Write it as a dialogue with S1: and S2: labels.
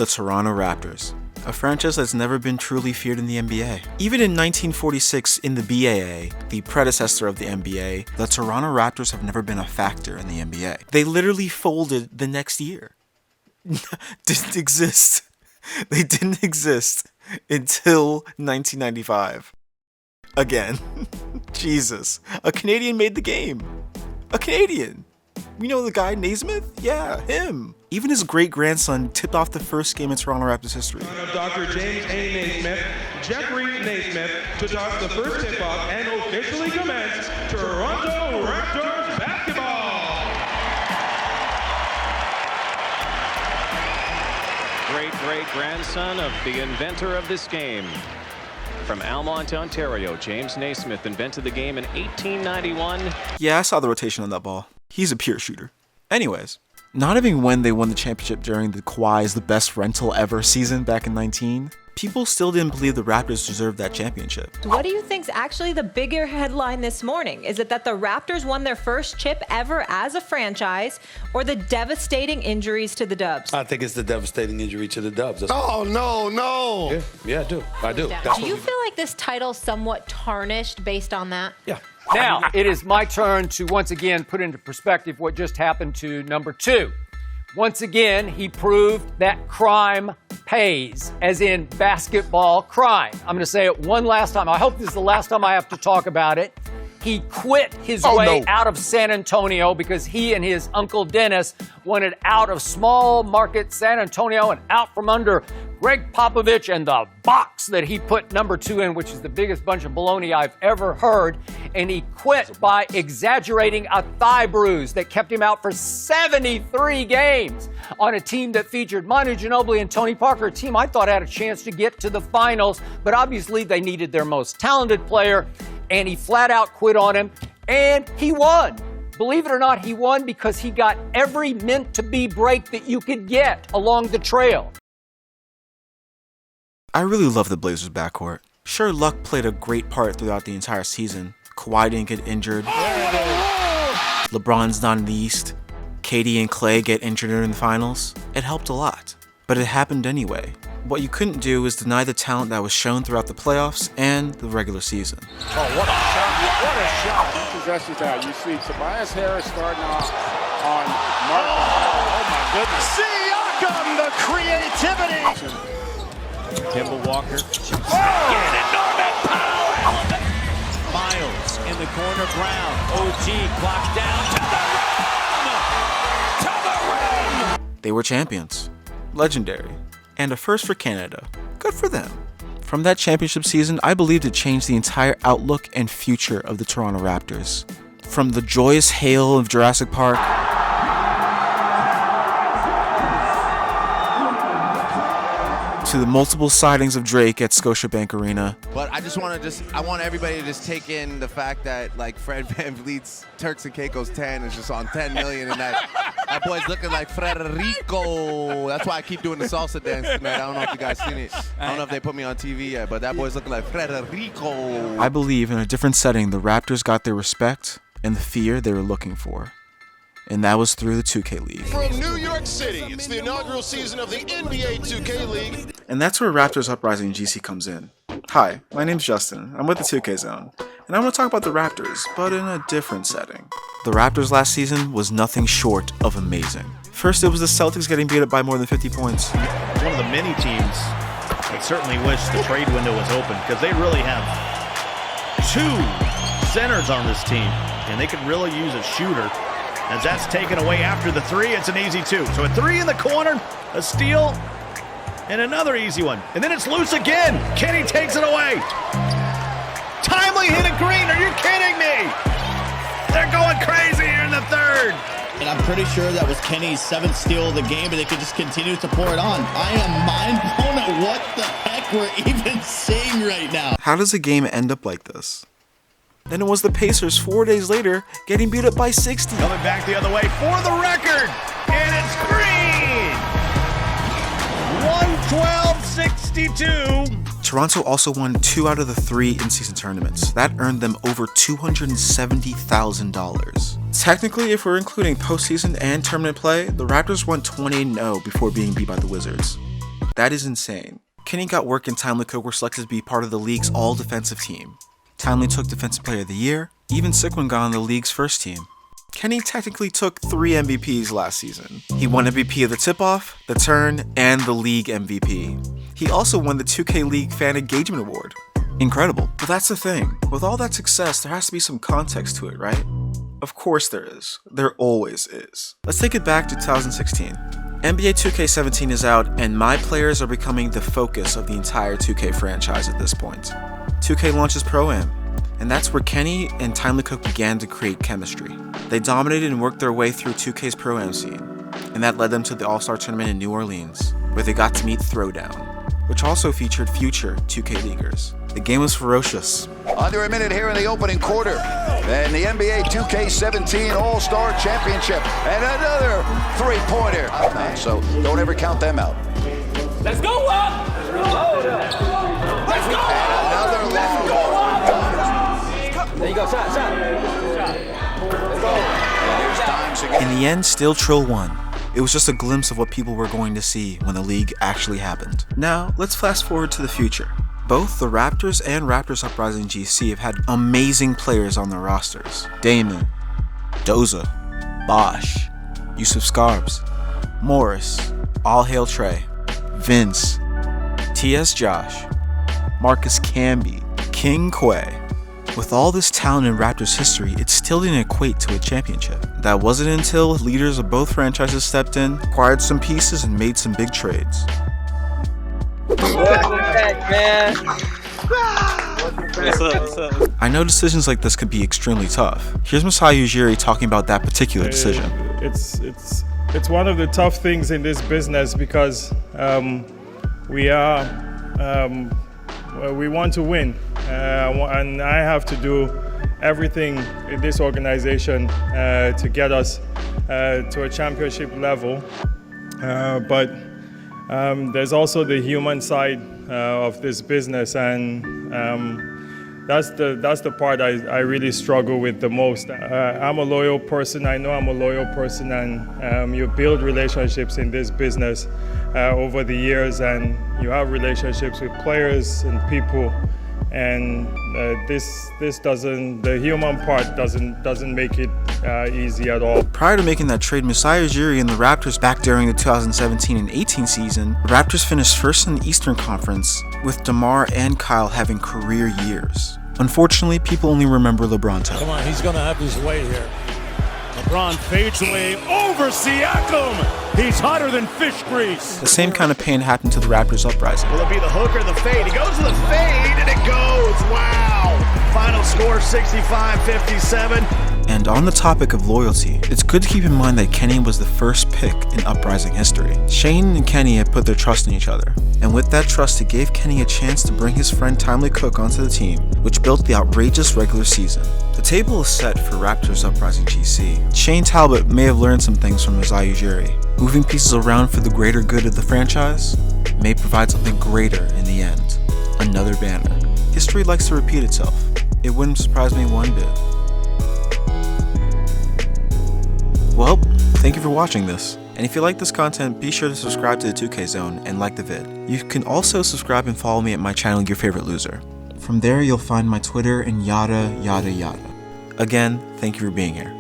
S1: The Toronto Raptors, a franchise that's never been truly feared in the NBA. Even in 1946 in the BAA, the predecessor of the NBA, the Toronto Raptors have never been a factor in the NBA. They literally folded the next year. Didn't exist. They didn't exist until 1995. Again. Jesus. A Canadian made the game. A Canadian. You know the guy Naismith? Yeah, him. Even his great-grandson tipped off the first game in Toronto Raptors history.
S2: Dr. James A. Naismith, Jeffrey Naismith, to toss the first tip-off and officially commence Toronto Raptors basketball.
S3: Great-great-grandson of the inventor of this game. From Almont, Ontario, James Naismith invented the game in 1891.
S1: Yeah, I saw the rotation on that ball. He's a pure shooter. Anyways, not even when they won the championship during the Kawhi's the best rental ever season back in 19, people still didn't believe the Raptors deserved that championship.
S4: What do you think's actually the bigger headline this morning? Is it that the Raptors won their first chip ever as a franchise, or the devastating injuries to the Dubs?
S5: I think it's the devastating injury to the Dubs.
S6: Oh, no.
S5: Yeah, I do.
S7: Do you feel like this title's somewhat tarnished based on that?
S5: Yeah.
S8: Now, it is my turn to once again put into perspective what just happened to number 2. Once again, he proved that crime pays, as in basketball crime. I'm going to say it one last time. I hope this is the last time I have to talk about it. He quit his way out of San Antonio because he and his uncle Dennis wanted out of small market San Antonio and out from under Greg Popovich and the box that he put number 2 in, which is the biggest bunch of baloney I've ever heard. And he quit by exaggerating a thigh bruise that kept him out for 73 games on a team that featured Manu Ginobili and Tony Parker, a team I thought had a chance to get to the finals, but obviously they needed their most talented player, and he flat out quit on him, and he won. Believe it or not, he won because he got every meant-to-be break that you could get along the trail.
S1: I really love the Blazers backcourt. Sure, luck played a great part throughout the entire season. Kawhi didn't get injured. LeBron's not in the East. KD and Klay get injured during the finals. It helped a lot. But it happened anyway. What you couldn't do is deny the talent that was shown throughout the playoffs and the regular season.
S6: Oh, what a shot. What a shot. Possessions now. You see Tobias Harris starting off on Martin. Oh, my goodness. Siakam, the creativity.
S9: Kemba Walker. Again, and Norman Powell. Miles in the corner. Brown. OG clock down to the rim. To the rim.
S1: They were champions. Legendary. And a first for Canada. Good for them. From that championship season, I believed it changed the entire outlook and future of the Toronto Raptors. From the joyous hail of Jurassic Park to the multiple sightings of Drake at Scotiabank Arena.
S10: But I want everybody to just take in the fact that like Fred VanVleet's Turks and Caicos 10 is just on 10 million, and that boy's looking like Frederico. That's why I keep doing the salsa dance, man. I don't know if you guys seen it. I don't know if they put me on TV yet, but that boy's looking like Frederico.
S1: I believe in a different setting, the Raptors got their respect and the fear they were looking for. And that was through the 2K League.
S6: From New York City, it's the inaugural season of the NBA 2K League.
S1: And that's where Raptors Uprising GC comes in. Hi, my name's Justin. I'm with the 2K Zone. And I want to talk about the Raptors, but in a different setting. The Raptors last season was nothing short of amazing. First, it was the Celtics getting beat up by more than 50 points.
S9: One of the many teams that certainly wish the trade window was open, because they really have 2 centers on this team, and they could really use a shooter. As that's taken away after the 3, it's an easy 2. So a 3 in the corner, a steal, and another easy one. And then it's loose again. Kenny takes it away. Timely hit at Green. Are you kidding me? They're going crazy here in the 3rd.
S11: And I'm pretty sure that was Kenny's 7th steal of the game, but they could just continue to pour it on. I am mind blown at what the heck we're even saying right now.
S1: How does a game end up like this? Then it was the Pacers 4 days later getting beat up by 60.
S9: Coming back the other way for the record. And it's Green. 112-62.
S1: Toronto also won 2 out of the 3 in-season tournaments. That earned them over $270,000. Technically, if we're including postseason and tournament play, the Raptors went 20-0 before being beat by the Wizards. That is insane. Kenny Got Work and Timely Cook were selected to be part of the league's all-defensive team. Timely took Defensive Player of the Year. Even Sikwin got on the league's first team. Kenny technically took 3 MVPs last season. He won MVP of the Tip-Off, the Turn, and the League MVP. He also won the 2K League Fan Engagement Award. Incredible. But that's the thing. With all that success, there has to be some context to it, right? Of course there is. There always is. Let's take it back to 2016. NBA 2K17 is out, and my players are becoming the focus of the entire 2K franchise at this point. 2K launches Pro-Am, and that's where Kenny and Timely Cook began to create chemistry. They dominated and worked their way through 2K's Pro-Am scene, and that led them to the All-Star Tournament in New Orleans, where they got to meet Throwdown, which also featured future 2K Leaguers. The game was ferocious.
S12: Under a minute here in the opening quarter. And the NBA 2K17 All-Star Championship. And another three-pointer. So don't ever count them out.
S2: Let's go up! Let's go up!
S12: Another long one.
S2: There you go, shot. Let's go.
S1: In the end, still Trill won. It was just a glimpse of what people were going to see when the league actually happened. Now, let's fast forward to the future. Both the Raptors and Raptors Uprising GC have had amazing players on their rosters. Damon, Doza, Bosh, Yusuf Scarbs, Morris, All Hail Trey, Vince, TS Josh, Marcus Camby, King Quay. With all this talent in Raptors history, it still didn't equate to a championship. That wasn't until leaders of both franchises stepped in, acquired some pieces, and made some big trades. I know decisions like this could be extremely tough. Here's Masai Ujiri talking about that particular decision.
S13: It's one of the tough things in this business because we want to win, and I have to do everything in this organization to get us to a championship level. But there's also the human side of this business, and that's the part I really struggle with the most. I'm a loyal person. I know I'm a loyal person, and you build relationships in this business over the years, and you have relationships with players and people. And the human part doesn't make it easy at all.
S1: Prior to making that trade, Masai Ujiri and the Raptors back during the 2017 and 18 season, the Raptors finished first in the Eastern Conference, with DeMar and Kyle having career years. Unfortunately, people only remember LeBron time.
S14: Come on, he's gonna have his way here. LeBron fades away over Siakam. He's hotter than fish grease.
S1: The same kind of pain happened to the Raptors Uprising.
S9: Will it be the hook or the fade? He goes to the fade, and it goes. Wow. Final score 65-57.
S1: And on the topic of loyalty, it's good to keep in mind that Kenny was the first pick in Uprising history. Shane and Kenny had put their trust in each other, and with that trust, it gave Kenny a chance to bring his friend Timely Cook onto the team, which built the outrageous regular season. The table is set for Raptors Uprising GC. Shane Talbot may have learned some things from Masai Ujiri. Moving pieces around for the greater good of the franchise may provide something greater in the end. Another banner. History likes to repeat itself. It wouldn't surprise me one bit. Well, thank you for watching this. And if you like this content, be sure to subscribe to the 2K Zone and like the vid. You can also subscribe and follow me at my channel, UrFavoriteLoser. From there, you'll find my Twitter and yada yada yada. Again, thank you for being here.